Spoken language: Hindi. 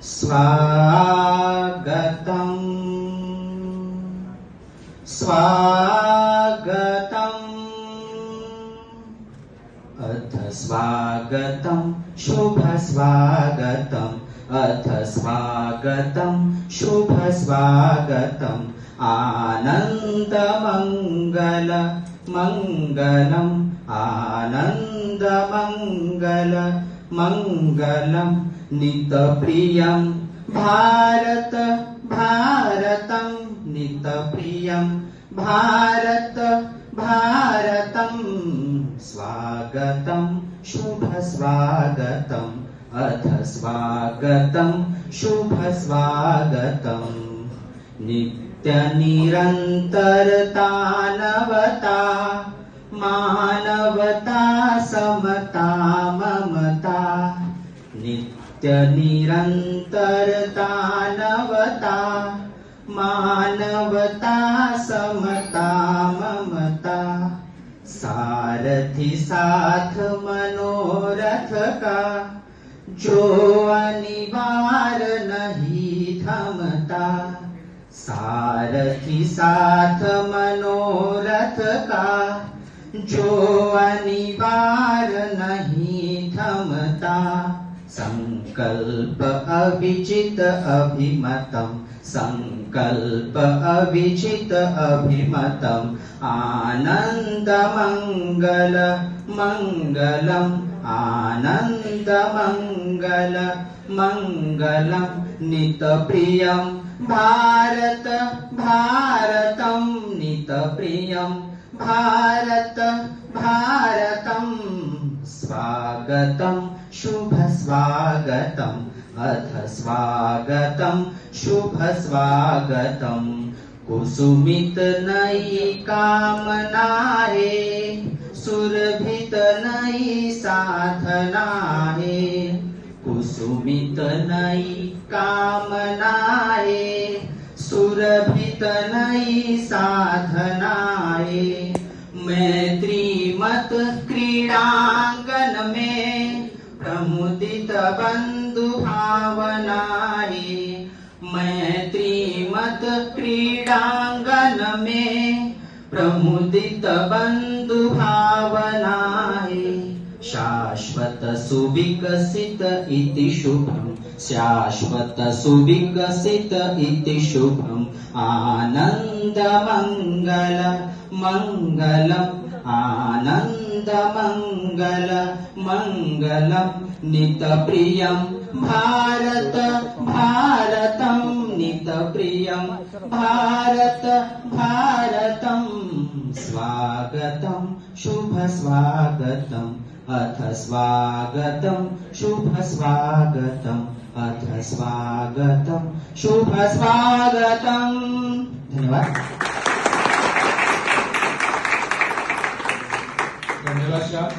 स्वागतं स्वागतम् अथ स्वागतं शुभ स्वागतम् अथ स्वागतं शुभ स्वागतम् आनन्दमङ्गल मङ्गलम् आनन्दमङ्गल मङ्गलम् नितप्रियं भारत भारतं नितप्रियं भारत भारतं स्वागतं शुभ स्वागतम् अथ स्वागतं शुभ स्वागतम् नित्यनिरन्तरतानवता मानवता समता ममता नित्यनिरन्तरतानवता मानवता समता ममता सारथी साथ मनोरथ का जो अनिवार्य नहीं थमता सारथी साथ मनोरथ का जो अनिवार्य नहीं थमता संकल्प अविचित अभिमतम् संकल्प अविचित अभिमतम् आनन्दमङ्गल मङ्गलम् आनन्दमङ्गल मङ्गलम् नितप्रियं भारत भारतं नितप्रियं भारत भारतं स्वागतं शुभ स्वागतम् अथ स्वागतं शुभ स्वागतम् कुसुमित नई कामनाए सुरभित नई साधनाए कुसुमित नई कामनाए सुरभित नई साधनाए मैत्री मत क्रीड़ांगन में प्रमुदित बंधु भावनाए मैत्री मत क्रीड़ांगन में प्रमुदित बंधु भावनाए शाश्वत सुविकसित इति शुभम् शाश्वत सुविकसित इति शुभम् आनन्दमङ्गल मङ्गलम् आनन्दमङ्गल मङ्गलम् नितप्रियं भारत भारतं नितप्रियं भारत भारतं स्वागतं शुभ स्वागतम् अथ स्वागतं शुभ स्वागतम् अथ स्वागतं शुभ स्वागतम् धन्यवाद धन्यवाद श्याम।